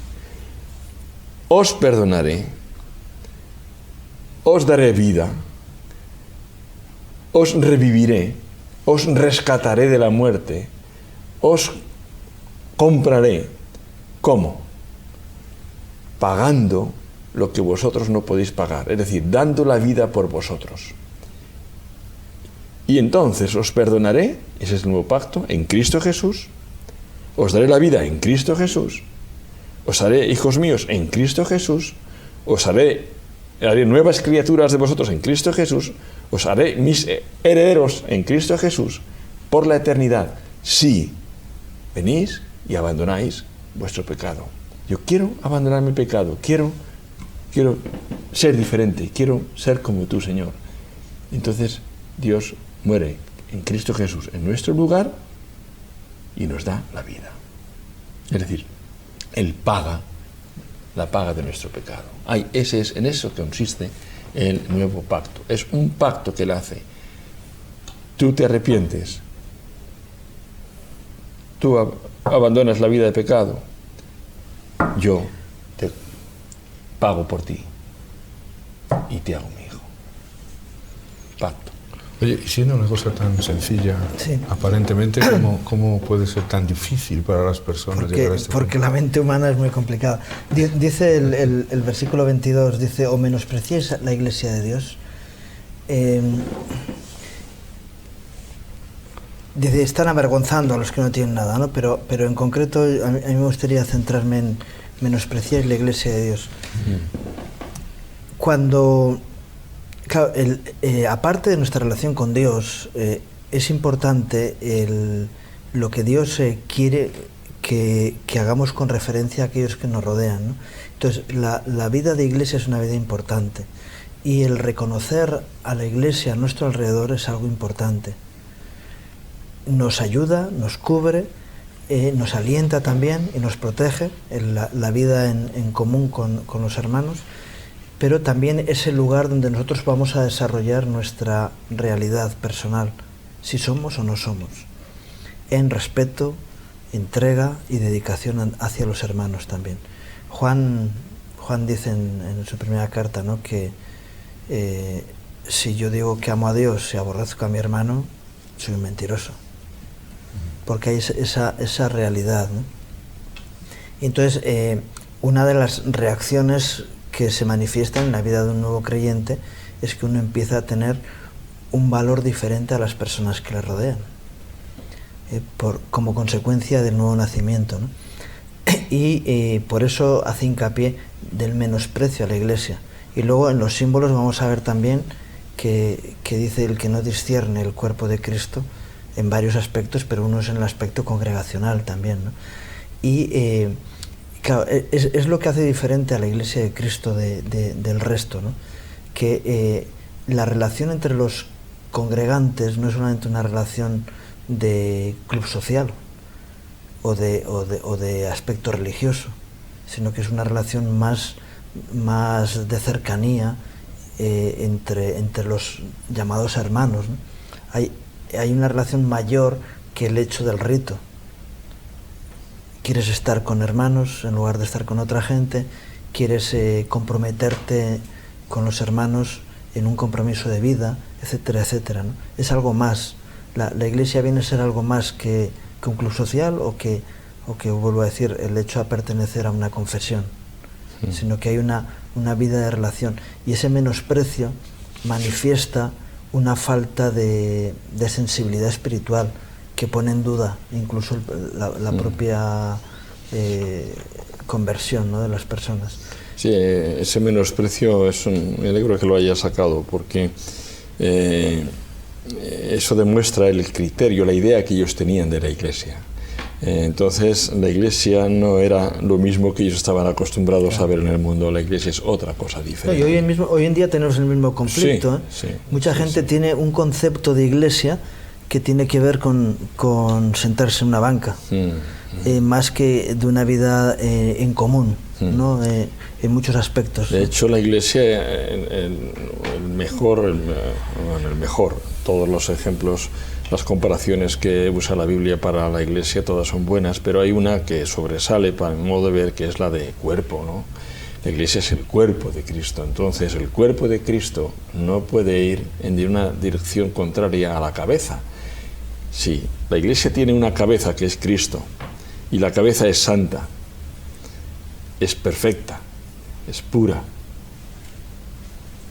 Os perdonaré, os daré vida, os reviviré, os rescataré de la muerte, os compraré. ¿Cómo? Pagando lo que vosotros no podéis pagar, es decir, dando la vida por vosotros. Y entonces os perdonaré, ese es el nuevo pacto, en Cristo Jesús, os daré la vida en Cristo Jesús, os haré hijos míos en Cristo Jesús, haré nuevas criaturas de vosotros en Cristo Jesús, os haré mis herederos en Cristo Jesús por la eternidad, si venís y abandonáis vuestro pecado. Yo quiero abandonar mi pecado, quiero ser diferente, quiero ser como tú, Señor. Entonces Dios muere en Cristo Jesús en nuestro lugar y nos da la vida. Es decir, Él paga la paga de nuestro pecado. En eso consiste el nuevo pacto. Es un pacto que Él hace. Tú te arrepientes, tú abandonas la vida de pecado, yo te pago por ti y te hago mi hijo. Pacto. Oye, y siendo una cosa tan sencilla, sí, aparentemente, ¿cómo puede ser tan difícil para las personas llegar a este punto? Porque la mente humana es muy complicada. Dice el versículo 22, dice: o menospreciéis la iglesia de Dios. Dice, están avergonzando a los que no tienen nada, ¿no? Pero en concreto a mí me gustaría centrarme en menospreciar la iglesia de Dios. Cuando, claro, aparte de nuestra relación con Dios, es importante lo que Dios quiere que hagamos con referencia a aquellos que nos rodean, ¿no? Entonces, la vida de iglesia es una vida importante, y el reconocer a la iglesia a nuestro alrededor es algo importante. Nos ayuda, nos cubre, nos alienta también y nos protege en la vida en común con los hermanos, pero también es el lugar donde nosotros vamos a desarrollar nuestra realidad personal, si somos o no somos, en respeto, entrega y dedicación hacia los hermanos también. Juan dice en su primera carta, ¿no?, que si yo digo que amo a Dios y aborrezco a mi hermano, soy un mentiroso, porque hay esa realidad, ¿no? Y entonces, una de las reacciones que se manifiestan en la vida de un nuevo creyente es que uno empieza a tener un valor diferente a las personas que le rodean, como consecuencia del nuevo nacimiento, ¿no? Y por eso hace hincapié del menosprecio a la Iglesia. Y luego en los símbolos vamos a ver también que dice el que no discierne el cuerpo de Cristo en varios aspectos, pero uno es en el aspecto congregacional también, ¿no? Y claro, es lo que hace diferente a la Iglesia de Cristo del resto, ¿no? Que la relación entre los congregantes no es solamente una relación de club social o de aspecto religioso, sino que es una relación más de cercanía entre los llamados hermanos, ¿no? Hay una relación mayor que el hecho del rito. Quieres estar con hermanos en lugar de estar con otra gente, quieres comprometerte con los hermanos en un compromiso de vida, etcétera, etcétera, ¿no? Es algo más. La Iglesia viene a ser algo más que un club social o que, vuelvo a decir, el hecho de pertenecer a una confesión, sino que hay una vida de relación. Y ese menosprecio manifiesta una falta de sensibilidad espiritual que pone en duda incluso la propia conversión, ¿no?, de las personas. Sí, ese menosprecio me alegro que lo haya sacado, porque eso demuestra el criterio, la idea que ellos tenían de la Iglesia. Entonces, la Iglesia no era lo mismo que ellos estaban acostumbrados a ver en el mundo. La Iglesia es otra cosa diferente. No, y hoy en día tenemos el mismo conflicto. Sí, mucha gente tiene un concepto de Iglesia que tiene que ver con sentarse en una banca, más que de una vida en común, ¿no? En muchos aspectos. De hecho, la Iglesia, todos los ejemplos, las comparaciones que usa la Biblia para la Iglesia, todas son buenas, pero hay una que sobresale para mi modo de ver, que es la de cuerpo, ¿no? La Iglesia es el cuerpo de Cristo. Entonces, el cuerpo de Cristo no puede ir en una dirección contraria a la cabeza. Sí, la Iglesia tiene una cabeza que es Cristo, y la cabeza es santa, es perfecta, es pura,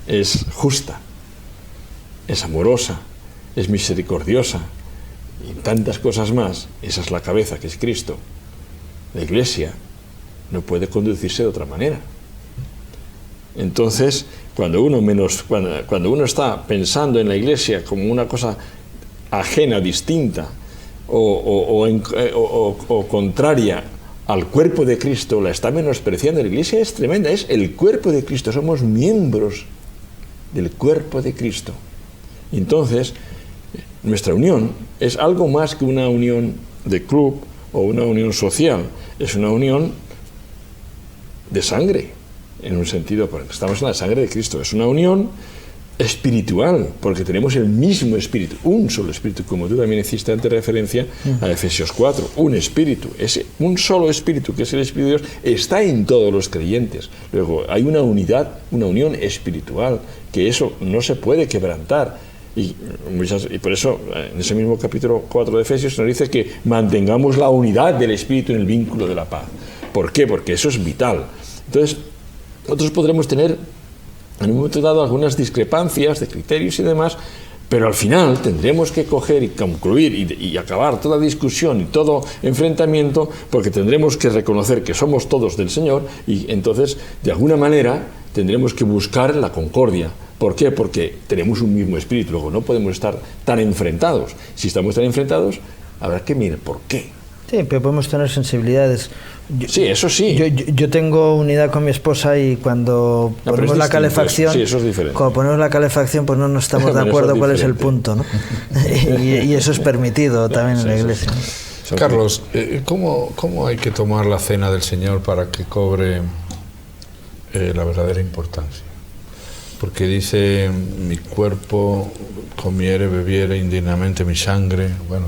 es justa, es amorosa, es misericordiosa y tantas cosas más. Esa es la cabeza, que es Cristo. La Iglesia no puede conducirse de otra manera. Entonces, cuando uno está pensando en la Iglesia como una cosa ajena, distinta o contraria al cuerpo de Cristo, la está menospreciando. La Iglesia es tremenda, es el cuerpo de Cristo, somos miembros del cuerpo de Cristo. Entonces, nuestra unión es algo más que una unión de club o una unión social, es una unión de sangre, en un sentido, porque estamos en la sangre de Cristo, es una unión espiritual, porque tenemos el mismo espíritu, un solo espíritu, como tú también hiciste antes referencia a Efesios 4, un espíritu, un solo espíritu, que es el Espíritu de Dios, está en todos los creyentes. Luego hay una unidad, una unión espiritual, que eso no se puede quebrantar. Y por eso, en ese mismo capítulo 4 de Efesios, nos dice que mantengamos la unidad del Espíritu en el vínculo de la paz. ¿Por qué? Porque eso es vital. Entonces, nosotros podremos tener, en un momento dado, algunas discrepancias de criterios y demás, pero al final tendremos que coger y concluir y acabar toda discusión y todo enfrentamiento, porque tendremos que reconocer que somos todos del Señor, y entonces, de alguna manera, tendremos que buscar la concordia. ¿Por qué? Porque tenemos un mismo espíritu, luego no podemos estar tan enfrentados. Si estamos tan enfrentados, habrá que mirar por qué. Sí, pero podemos tener sensibilidades. Sí, eso sí. Yo tengo unidad con mi esposa y cuando ponemos la calefacción, sí, eso es diferente. Cuando ponemos la calefacción, pues no nos estamos de acuerdo cuál es el punto, ¿no? y eso es permitido también en la Iglesia, ¿no? Carlos, ¿cómo hay que tomar la cena del Señor para que cobre la verdadera importancia? Porque dice, mi cuerpo comiere, bebiere indignamente mi sangre. Bueno,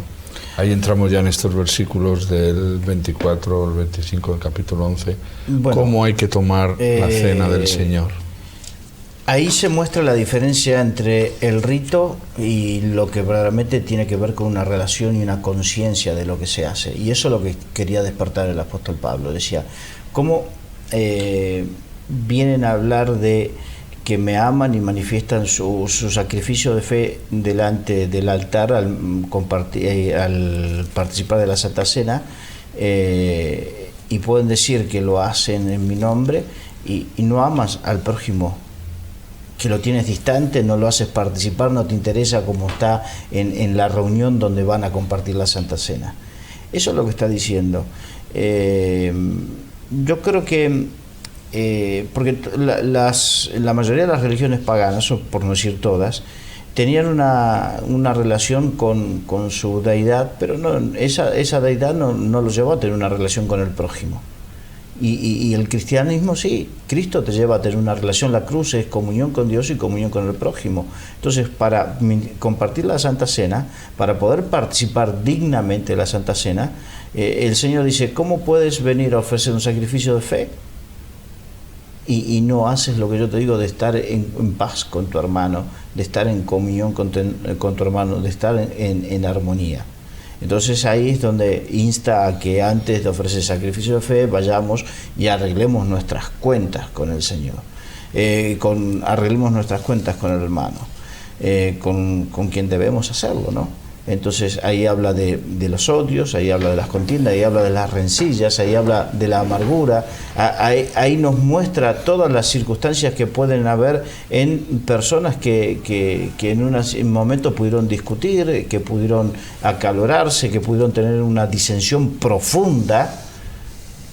Ahí entramos ya en estos versículos del 24 al 25 del capítulo 11. Bueno, ¿cómo hay que tomar la cena del Señor? Ahí se muestra la diferencia entre el rito y lo que verdaderamente tiene que ver con una relación y una conciencia de lo que se hace. Y eso es lo que quería despertar el apóstol Pablo. Decía, ¿cómo vienen a hablar de que me aman y manifiestan su sacrificio de fe delante del altar al participar de la Santa Cena, y pueden decir que lo hacen en mi nombre y no amas al prójimo, que lo tienes distante, no lo haces participar, no te interesa cómo está en la reunión donde van a compartir la Santa Cena? Eso es lo que está diciendo. Yo creo que porque la mayoría de las religiones paganas, o por no decir todas, tenían una relación con su deidad, pero no, esa deidad no lo llevó a tener una relación con el prójimo. Y el cristianismo sí, Cristo te lleva a tener una relación, la cruz es comunión con Dios y comunión con el prójimo. Entonces, para compartir la Santa Cena, para poder participar dignamente de la Santa Cena, el Señor dice, ¿cómo puedes venir a ofrecer un sacrificio de fe y no haces lo que yo te digo de estar en paz con tu hermano, de estar en comunión con tu hermano, de estar en armonía? Entonces ahí es donde insta a que antes de ofrecer sacrificio de fe vayamos y arreglemos nuestras cuentas con el Señor, arreglemos nuestras cuentas con el hermano, con quien debemos hacerlo, ¿no? Entonces ahí habla de los odios, ahí habla de las contiendas, ahí habla de las rencillas, ahí habla de la amargura, ahí nos muestra todas las circunstancias que pueden haber en personas que en un momento pudieron discutir, que pudieron acalorarse, que pudieron tener una disensión profunda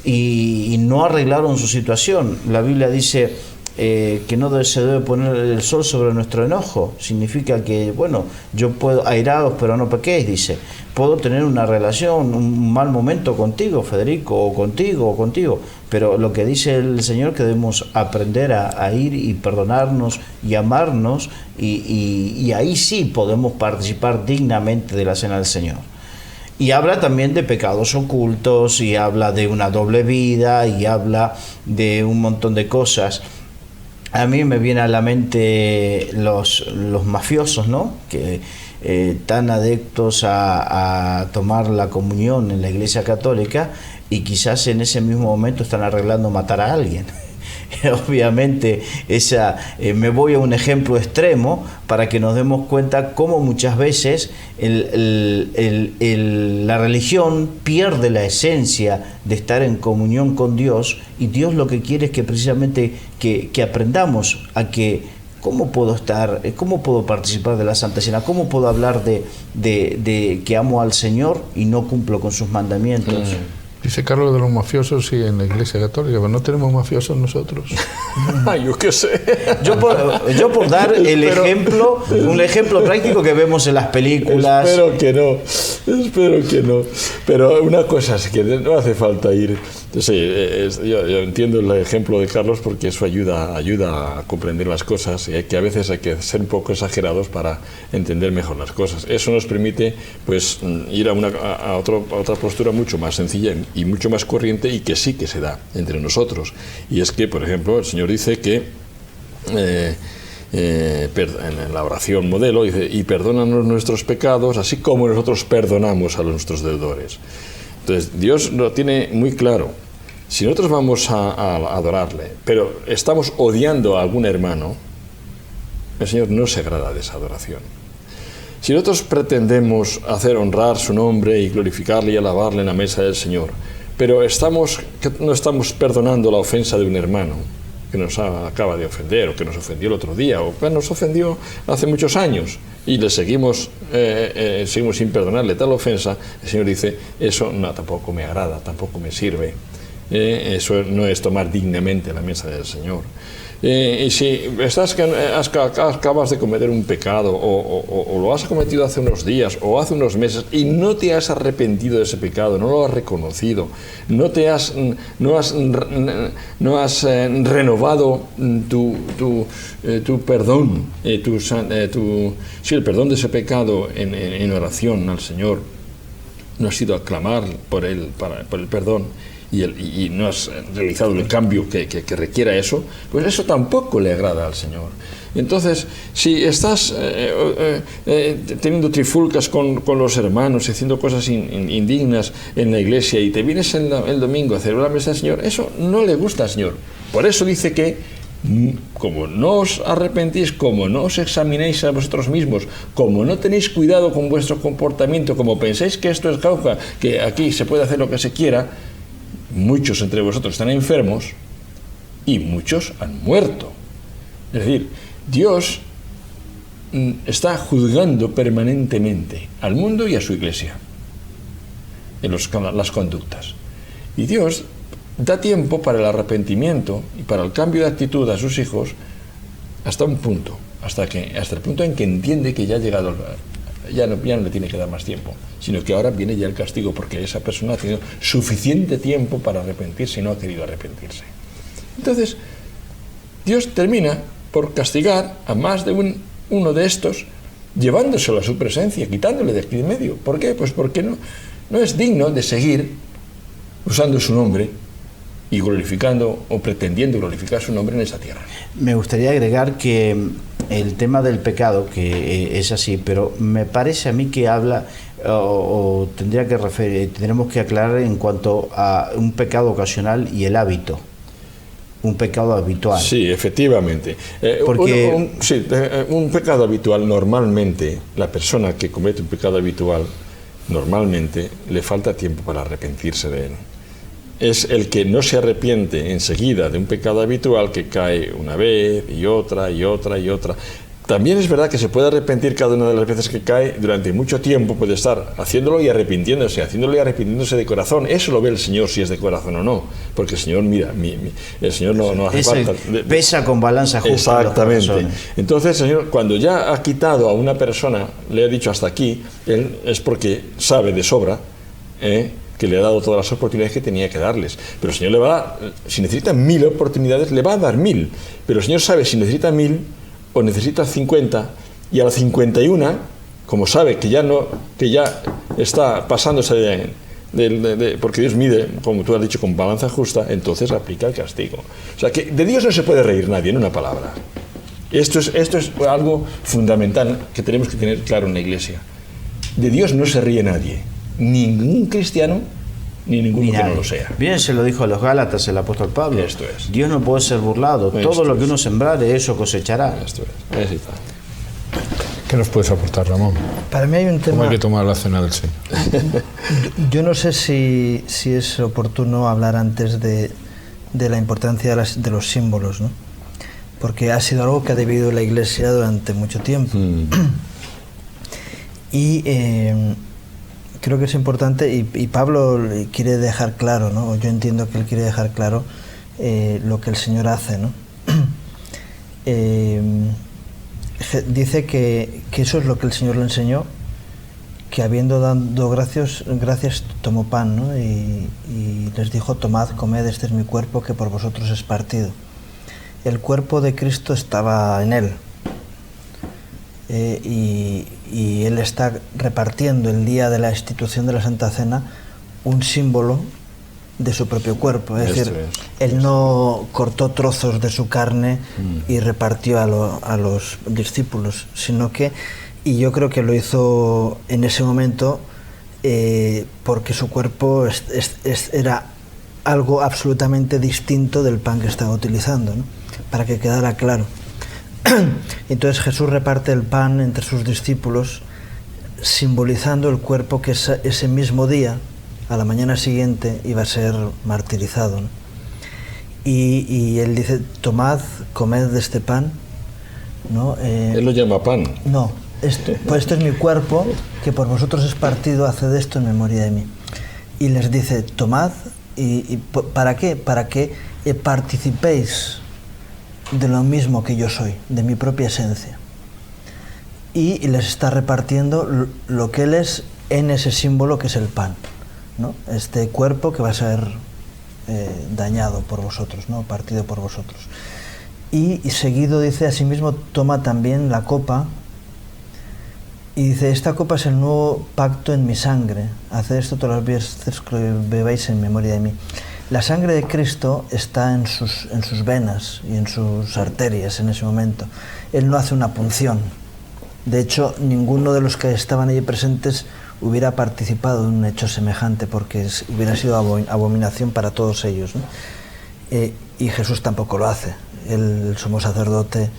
y no arreglaron su situación. La Biblia dice que no se debe poner el sol sobre nuestro enojo. Significa que, bueno, yo puedo, airados pero no pequéis, dice, puedo tener una relación, un mal momento contigo, Federico, o contigo, pero lo que dice el Señor que debemos aprender a ir y perdonarnos y amarnos, y ahí sí podemos participar dignamente de la cena del Señor. Y habla también de pecados ocultos, y habla de una doble vida, y habla de un montón de cosas. A mí me viene a la mente los mafiosos, ¿no? Que tan adeptos a tomar la comunión en la Iglesia Católica, y quizás en ese mismo momento están arreglando matar a alguien. Obviamente me voy a un ejemplo extremo para que nos demos cuenta cómo muchas veces la religión pierde la esencia de estar en comunión con Dios, y Dios lo que quiere es que precisamente que aprendamos a que cómo puedo participar de la Santa Cena, cómo puedo hablar de que amo al Señor y no cumplo con sus mandamientos. Dice Carlos de los mafiosos, sí, en la Iglesia Católica, pero no tenemos mafiosos nosotros. Yo qué sé. Yo por dar ejemplo, un ejemplo práctico que vemos en las películas. Espero que no. Pero una cosa es que no hace falta ir. Sí, yo entiendo el ejemplo de Carlos, porque eso ayuda a comprender las cosas, y que a veces hay que ser un poco exagerados para entender mejor las cosas. Eso nos permite, pues, ir a otra postura mucho más sencilla y mucho más corriente, y que sí que se da entre nosotros. Y es que, por ejemplo, el Señor dice que en la oración modelo dice: y perdónanos nuestros pecados, así como nosotros perdonamos a nuestros deudores. Entonces Dios lo tiene muy claro. Si nosotros vamos a adorarle, pero estamos odiando a algún hermano, el Señor no se agrada de esa adoración. Si nosotros pretendemos hacer honrar su nombre y glorificarle y alabarle en la mesa del Señor, pero no estamos perdonando la ofensa de un hermano que nos acaba de ofender, o que nos ofendió el otro día, o que nos ofendió hace muchos años, y le seguimos sin perdonarle tal ofensa, el Señor dice: eso no, tampoco me agrada, tampoco me sirve. Eso no es tomar dignamente la mesa del Señor. Y si acabas de cometer un pecado, o lo has cometido hace unos días o hace unos meses, y no te has arrepentido de ese pecado, no lo has reconocido, no has renovado tu perdón, el perdón de ese pecado en oración al Señor, no has ido a clamar por el perdón y no has realizado el cambio que requiera eso, pues eso tampoco le agrada al Señor. Entonces, si estás teniendo trifulcas con los hermanos, haciendo cosas indignas en la iglesia y te vienes el domingo a celebrar la mesa del Señor, eso no le gusta al Señor. Por eso dice que, como no os arrepentís, como no os examinéis a vosotros mismos, como no tenéis cuidado con vuestro comportamiento, como pensáis que esto es jauja, que aquí se puede hacer lo que se quiera, muchos entre vosotros están enfermos y muchos han muerto. Es decir, Dios está juzgando permanentemente al mundo y a su iglesia en las conductas. Y Dios da tiempo para el arrepentimiento y para el cambio de actitud a sus hijos hasta un punto, hasta el punto en que entiende que ya ha llegado, ya no le tiene que dar más tiempo, sino que ahora viene ya el castigo, porque esa persona ha tenido suficiente tiempo para arrepentirse y no ha querido arrepentirse. Entonces, Dios termina por castigar a más de uno de estos, llevándoselo a su presencia, quitándole de aquí en medio. ¿Por qué? Pues porque no es digno de seguir usando su nombre y glorificando o pretendiendo glorificar su nombre en esa tierra. Me gustaría agregar que el tema del pecado, que es así, pero me parece a mí que habla o tendremos que aclarar en cuanto a un pecado ocasional y el hábito. Un pecado habitual. Sí, efectivamente. Porque un pecado habitual, normalmente, la persona que comete un pecado habitual, normalmente le falta tiempo para arrepentirse de él. Es el que no se arrepiente enseguida de un pecado habitual, que cae una vez y otra y otra y otra. También es verdad que se puede arrepentir cada una de las veces que cae. Durante mucho tiempo puede estar haciéndolo y arrepintiéndose de corazón. Eso lo ve el Señor, si es de corazón o no, porque el Señor mira, el Señor no hace falta. Pesa con balanza justa. Exactamente. Entonces el Señor, cuando ya ha quitado a una persona, le ha dicho hasta aquí, él es porque sabe de sobra que le ha dado todas las oportunidades que tenía que darles. Pero el Señor le va a dar, si necesita 1000 oportunidades, le va a dar 1000. Pero el Señor sabe si necesita 1000 o necesita 50, y a la 51, como sabe que ya está pasándose porque Dios mide, como tú has dicho, con balanza justa, entonces aplica el castigo. O sea que de Dios no se puede reír nadie, en una palabra. Esto es algo fundamental que tenemos que tener claro en la iglesia. De Dios no se ríe nadie, ningún cristiano ni ninguno que no lo sea. Bien se lo dijo a los Gálatas el apóstol Pablo. Esto es. Dios no puede ser burlado. Todo lo que uno sembrare, eso cosechará. Esto es. Así está. ¿Qué nos puedes aportar, Ramón? Para mí hay un tema... ¿Cómo hay que tomar la cena del Señor? Yo no sé si es oportuno hablar antes de la importancia de los símbolos, ¿no? Porque ha sido algo que ha vivido la Iglesia durante mucho tiempo. Y creo que es importante, y Pablo quiere dejar claro, ¿no? Yo entiendo que él quiere dejar claro lo que el Señor hace, ¿no? Dice que eso es lo que el Señor le enseñó, que habiendo dado gracias tomó pan, ¿no? Y les dijo: tomad, comed, este es mi cuerpo que por vosotros es partido. El cuerpo de Cristo estaba en él. Y él está repartiendo el día de la institución de la Santa Cena un símbolo de su propio cuerpo. Es decir, él no cortó trozos de su carne y repartió a los discípulos, sino que, y yo creo que lo hizo en ese momento porque su cuerpo era algo absolutamente distinto del pan que estaba utilizando, ¿no? Para que quedara claro. Entonces Jesús reparte el pan entre sus discípulos, simbolizando el cuerpo que ese mismo día, a la mañana siguiente, iba a ser martirizado, ¿no? Y él dice: tomad, comed de este pan, ¿no? Él lo llama pan. No, pues esto es mi cuerpo que por vosotros es partido, haced esto en memoria de mí. Y les dice: tomad, y ¿para qué? Para que participéis de lo mismo que yo soy, de mi propia esencia. Y les está repartiendo lo que él es en ese símbolo que es el pan, ¿no? Este cuerpo que va a ser dañado por vosotros, ¿no? Partido por vosotros. Y seguido dice: asimismo toma también la copa, Y dice, esta copa es el nuevo pacto en mi sangre. Haced esto todas las veces que bebáis en memoria de mí. La sangre de Cristo está en sus venas y en sus arterias en ese momento. Él no hace una punción. De hecho, ninguno de los que estaban allí presentes hubiera participado en un hecho semejante, porque hubiera sido abominación para todos ellos, ¿no? Y Jesús tampoco lo hace. El sumo sacerdote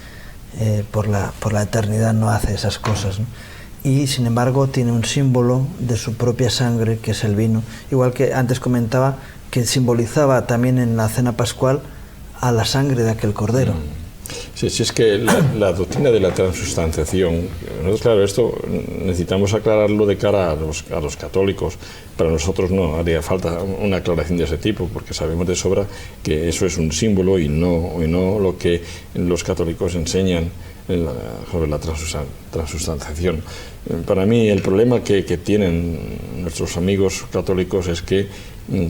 por la eternidad no hace esas cosas, ¿no? Y sin embargo tiene un símbolo de su propia sangre, que es el vino, igual que antes comentaba que simbolizaba también en la cena pascual a la sangre de aquel cordero. Sí, es que la doctrina de la transustanciación, nosotros, claro, esto necesitamos aclararlo de cara a los católicos. Para nosotros no haría falta una aclaración de ese tipo, porque sabemos de sobra que eso es un símbolo y no lo que los católicos enseñan sobre la transustanciación. Para mí el problema que tienen nuestros amigos católicos es que,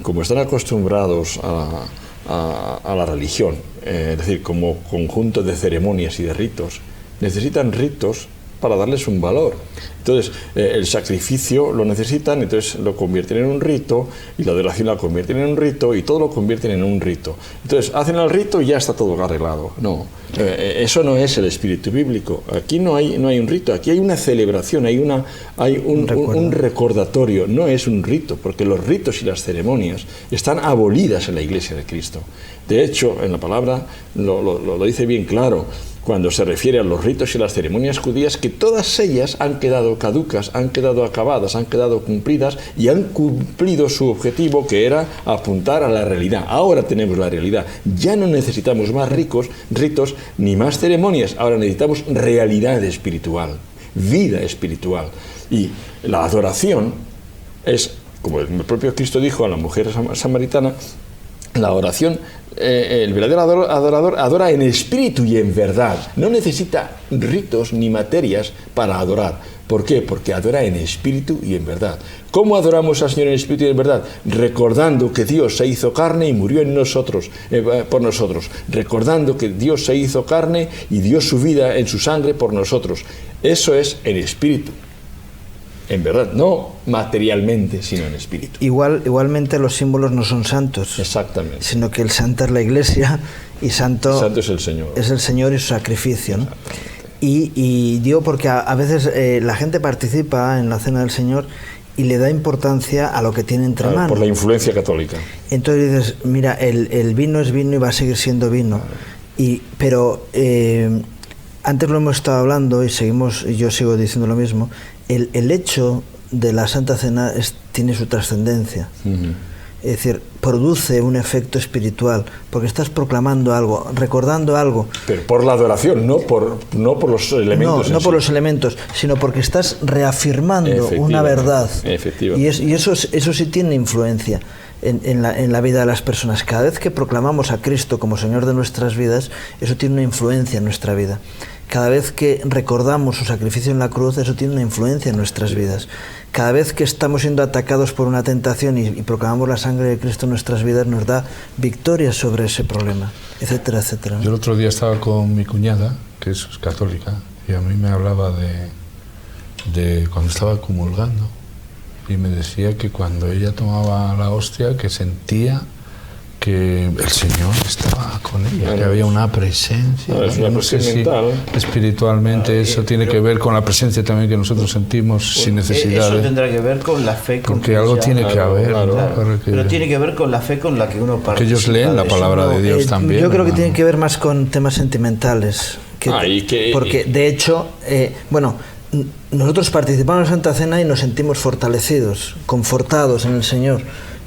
como están acostumbrados a la religión, es decir, como conjunto de ceremonias y de ritos, necesitan ritos para darles un valor. Entonces, el sacrificio lo necesitan, entonces lo convierten en un rito, y la adoración la convierten en un rito, y todo lo convierten en un rito. Entonces, hacen el rito y ya está todo arreglado. No, eso no es el espíritu bíblico. Aquí no hay un rito, aquí hay una celebración, hay un recordatorio. No es un rito, porque los ritos y las ceremonias están abolidas en la Iglesia de Cristo. De hecho, en la palabra lo dice bien claro, cuando se refiere a los ritos y las ceremonias judías, que todas ellas han quedado caducas, han quedado acabadas, han quedado cumplidas y han cumplido su objetivo, que era apuntar a la realidad. Ahora tenemos la realidad. Ya no necesitamos más ritos ni más ceremonias. Ahora necesitamos realidad espiritual, vida espiritual. Y la adoración es, como el propio Cristo dijo a la mujer samaritana, la oración, el verdadero adorador adora en espíritu y en verdad. No necesita ritos ni materias para adorar. ¿Por qué? Porque adora en espíritu y en verdad. ¿Cómo adoramos al Señor en espíritu y en verdad? Recordando que Dios se hizo carne y murió en nosotros, por nosotros. Recordando que Dios se hizo carne y dio su vida en su sangre por nosotros. Eso es en espíritu. En verdad, no materialmente, sino en espíritu. Igualmente los símbolos no son santos. Exactamente. Sino que el santo es la Iglesia y santo es el Señor. Es el Señor y su sacrificio, ¿no? Y digo porque a veces la gente participa en la Cena del Señor y le da importancia a lo que tiene entre manos. Por la influencia católica. Entonces dices, mira, el vino es vino y va a seguir siendo vino. Pero antes lo hemos estado hablando y yo sigo diciendo lo mismo. El hecho de la Santa Cena tiene su trascendencia. Es decir, produce un efecto espiritual, porque estás proclamando algo, recordando algo. Pero por la adoración, no por los elementos. No por los elementos, sino porque estás reafirmando una verdad. Efectivamente. Y eso sí tiene influencia en la vida de las personas. Cada vez que proclamamos a Cristo como Señor de nuestras vidas, eso tiene una influencia en nuestra vida. Cada vez que recordamos su sacrificio en la cruz, eso tiene una influencia en nuestras vidas. Cada vez que estamos siendo atacados por una tentación y proclamamos la sangre de Cristo en nuestras vidas, nos da victoria sobre ese problema, etcétera, etcétera. Yo el otro día estaba con mi cuñada, que es católica, y a mí me hablaba de cuando estaba comulgando, y me decía que cuando ella tomaba la hostia, que sentía que el Señor estaba con ella, que había una presencia. Es una presencia mental. Espiritualmente eso tiene que ver con la presencia también que nosotros sentimos sin necesidad. Eso tendrá que ver con la fe. Porque algo tiene que haber. Pero tiene que ver con la fe con la que uno participa. Que ellos leen la palabra de Dios también. Yo creo que tiene que ver más con temas sentimentales. Porque de hecho, nosotros participamos en la Santa Cena y nos sentimos fortalecidos, confortados en el Señor.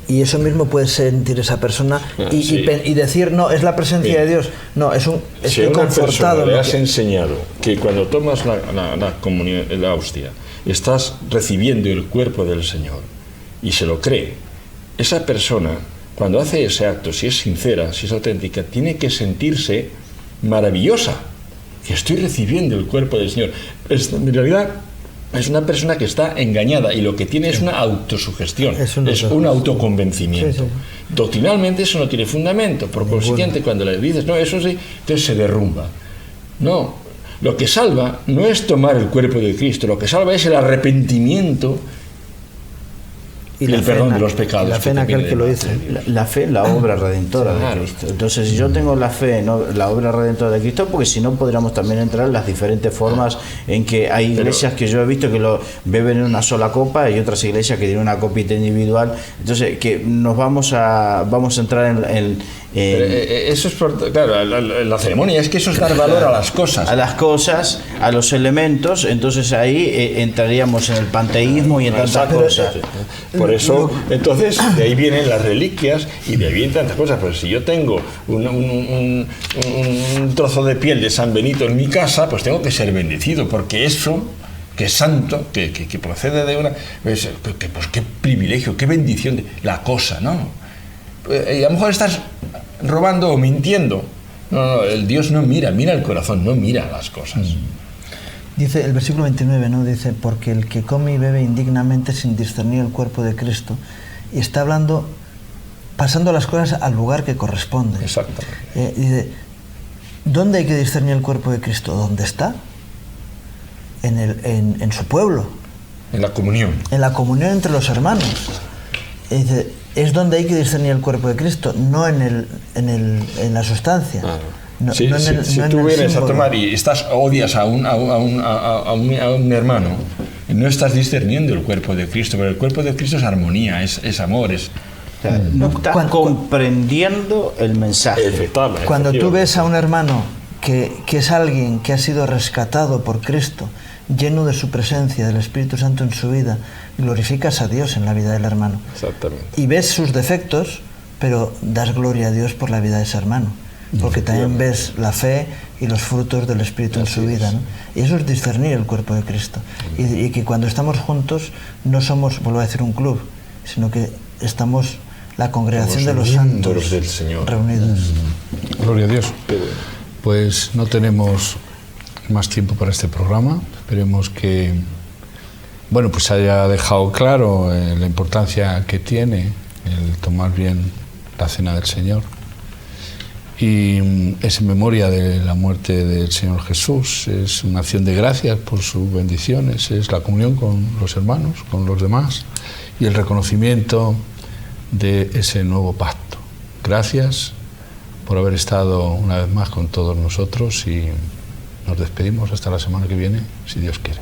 Y eso mismo puede sentir esa persona y decir, no, es la presencia de Dios. No, estoy confortado. Le has enseñado que cuando tomas la comunión, la hostia, estás recibiendo el cuerpo del Señor y se lo cree, esa persona, cuando hace ese acto, si es sincera, si es auténtica, tiene que sentirse maravillosa, que estoy recibiendo el cuerpo del Señor. En realidad, es una persona que está engañada y lo que tiene es una autosugestión, es un autoconvencimiento. Doctrinalmente eso no tiene fundamento, por consiguiente cuando le dices, no, eso sí, entonces se derrumba. No, Lo que salva no es tomar el cuerpo de Cristo, lo que salva es el arrepentimiento y el perdón de los pecados. Y la fe en aquel que lo hizo. La fe en la obra redentora de Cristo. Entonces, si yo tengo la fe en la obra redentora de Cristo, porque si no podríamos también entrar en las diferentes formas en que hay iglesias que yo he visto que lo beben en una sola copa y otras iglesias que tienen una copita individual. Entonces, que nos vamos a entrar eso es claro, la ceremonia es que eso es dar valor a las cosas. A las cosas, a los elementos. Entonces ahí entraríamos en el panteísmo y en tantas cosas. Por eso, entonces, de ahí vienen las reliquias y de ahí vienen tantas cosas. Pues si yo tengo un trozo de piel de San Benito en mi casa, pues tengo que ser bendecido, porque eso, que es santo, que procede de una... Pues qué privilegio, qué bendición, la cosa, ¿no? Y a lo mejor estás robando o mintiendo. No, el Dios no mira el corazón, no mira las cosas. Dice el versículo 29, ¿no? Dice, porque el que come y bebe indignamente sin discernir el cuerpo de Cristo. Y está hablando, pasando las cosas al lugar que corresponde. Exactamente. Dice, ¿dónde hay que discernir el cuerpo de Cristo? ¿Dónde está? En su pueblo. En la comunión. En la comunión entre los hermanos. Dice, es donde hay que discernir el cuerpo de Cristo, no en la sustancia. No, si tú vienes a tomar y odias a un hermano, no estás discerniendo el cuerpo de Cristo, pero el cuerpo de Cristo es armonía, es amor, es... No estás comprendiendo el mensaje. Cuando tú ves a un hermano que es alguien que ha sido rescatado por Cristo, lleno de su presencia, del Espíritu Santo en su vida, glorificas a Dios en la vida del hermano. Exactamente. Y ves sus defectos, pero das gloria a Dios por la vida de ese hermano, porque también ves la fe y los frutos del Espíritu en su vida, ¿no? Y eso es discernir el cuerpo de Cristo. Y que cuando estamos juntos no somos, vuelvo a decir, un club, sino que estamos la congregación de los santos del Señor reunidos. Gloria a Dios. Pues no tenemos más tiempo para este programa. Esperemos que pues haya dejado claro la importancia que tiene el tomar bien la cena del Señor. Y es en memoria de la muerte del Señor Jesús, es una acción de gracias por sus bendiciones, es la comunión con los hermanos, con los demás, y el reconocimiento de ese nuevo pacto. Gracias por haber estado una vez más con todos nosotros y nos despedimos hasta la semana que viene, si Dios quiere.